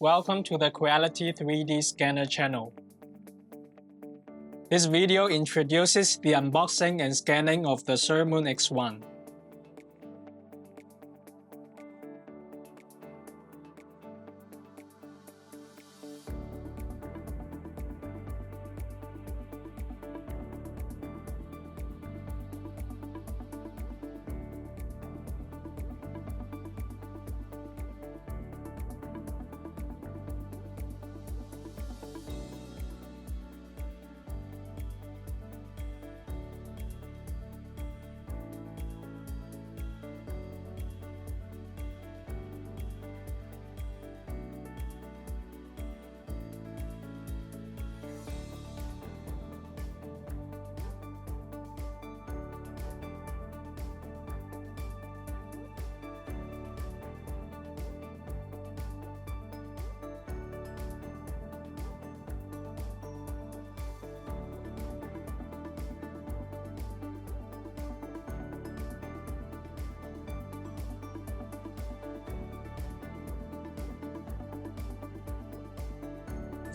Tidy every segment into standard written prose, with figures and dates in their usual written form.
Welcome to the Quality 3D Scanner channel. This video introduces the unboxing and scanning of the Sermoon X1.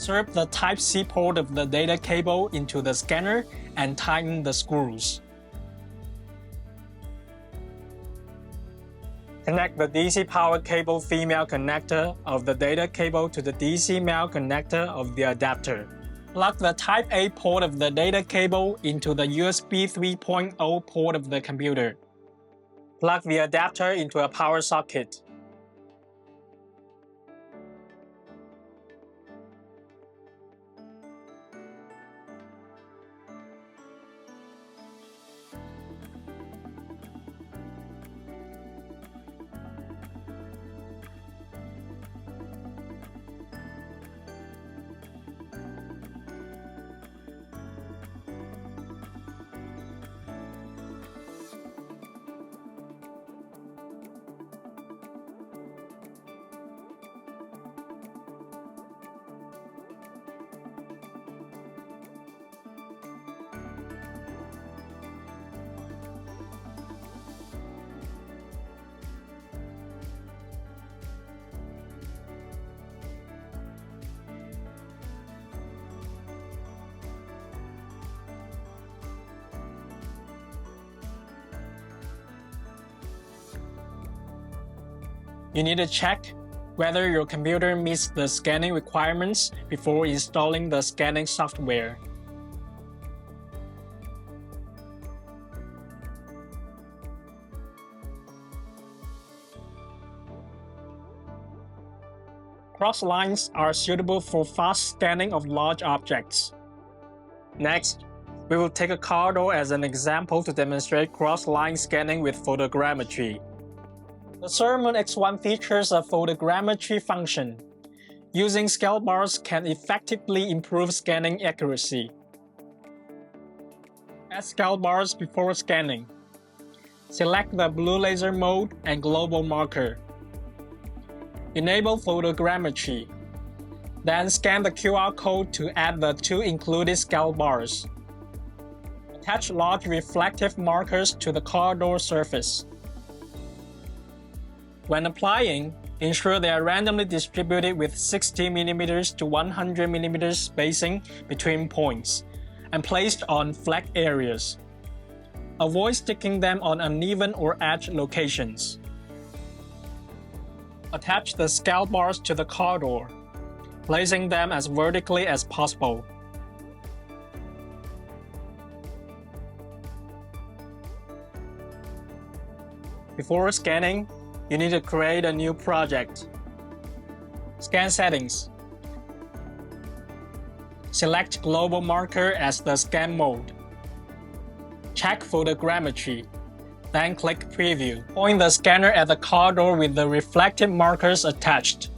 Insert the Type-C port of the data cable into the scanner and tighten the screws. Connect the DC power cable female connector of the data cable to the DC male connector of the adapter. Plug the Type-A port of the data cable into the USB 3.0 port of the computer. Plug the adapter into a power socket. You need to check whether your computer meets the scanning requirements before installing the scanning software. Cross lines are suitable for fast scanning of large objects. Next, we will take a corridor as an example to demonstrate cross-line scanning with photogrammetry. The Sermoon X1 features a photogrammetry function. Using scale bars can effectively improve scanning accuracy. Add scale bars before scanning. Select the blue laser mode and global marker. Enable photogrammetry. Then scan the QR code to add the two included scale bars. Attach large reflective markers to the corridor surface. When applying, ensure they are randomly distributed with 60 mm to 100 mm spacing between points, and placed on flat areas. Avoid sticking them on uneven or edge locations. Attach the scale bars to the corridor, placing them as vertically as possible. Before scanning, you need to create a new project. Scan settings. Select global marker as the scan mode. Check photogrammetry, then click preview. Point the scanner at the corridor with the reflective markers attached,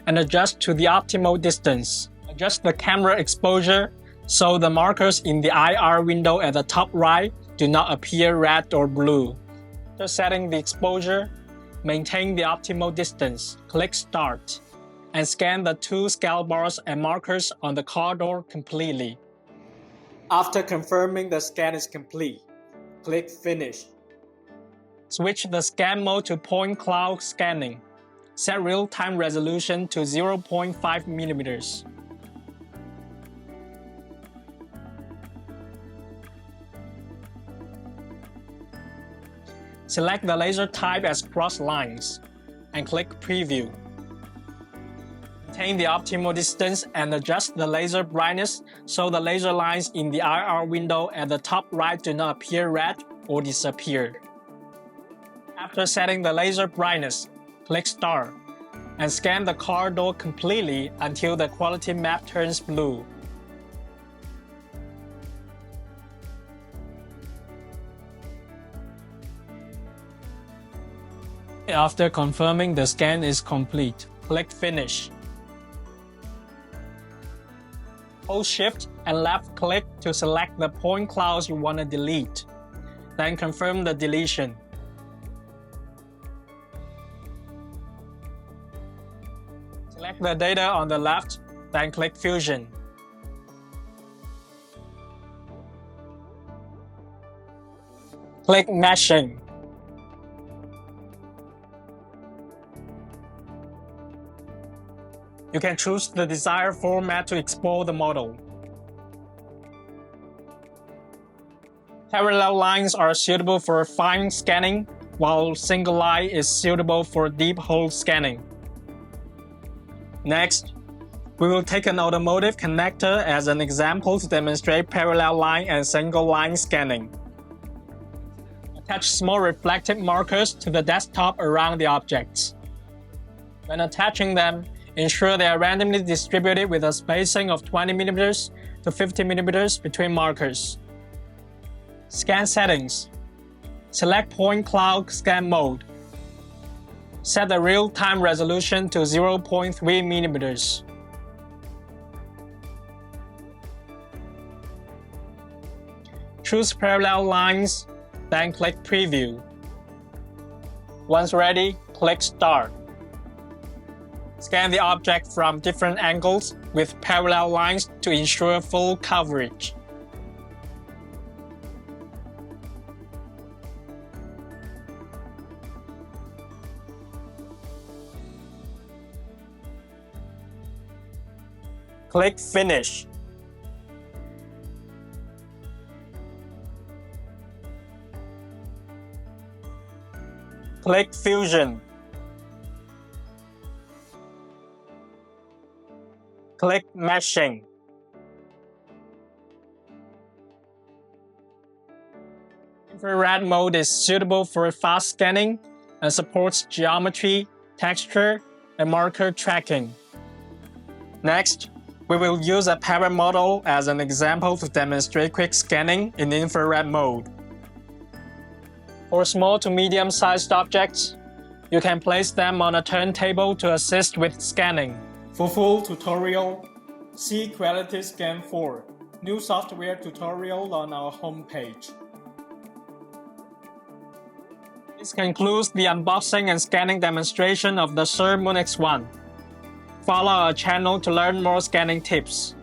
and adjust to the optimal distance. Adjust the camera exposure so the markers in the IR window at the top right do not appear red or blue. After setting the exposure, maintain the optimal distance, click Start, and scan the two scale bars and markers on the corridor completely. After confirming the scan is complete, click Finish. Switch the scan mode to point cloud scanning. Set real-time resolution to 0.5 mm. Select the laser type as cross lines and click Preview. Maintain the optimal distance and adjust the laser brightness so the laser lines in the IR window at the top right do not appear red or disappear. After setting the laser brightness, click Start and scan the car door completely until the quality map turns blue. After confirming the scan is complete, click Finish. Hold Shift and left click to select the point clouds you want to delete. Then confirm the deletion. Select the data on the left, then click Fusion. Click Meshing. You can choose the desired format to export the model. Parallel lines are suitable for fine scanning, while single line is suitable for deep hole scanning. Next, we will take an automotive connector as an example to demonstrate parallel line and single line scanning. Attach small reflective markers to the desktop around the objects. When attaching them, ensure they are randomly distributed with a spacing of 20 mm to 50 mm between markers. Scan settings. Select point cloud scan mode. Set the real-time resolution to 0.3 mm. Choose parallel lines, then click Preview. Once ready, click Start. Scan the object from different angles with parallel lines to ensure full coverage. Click Finish. Click Fusion. Click Meshing. Infrared mode is suitable for fast scanning and supports geometry, texture, and marker tracking. Next, we will use a parent model as an example to demonstrate quick scanning in infrared mode. For small to medium-sized objects, you can place them on a turntable to assist with scanning. For full tutorial, see Quality Scan 4, new software tutorial on our homepage. This concludes the unboxing and scanning demonstration of the Sermoon X1. Follow our channel to learn more scanning tips.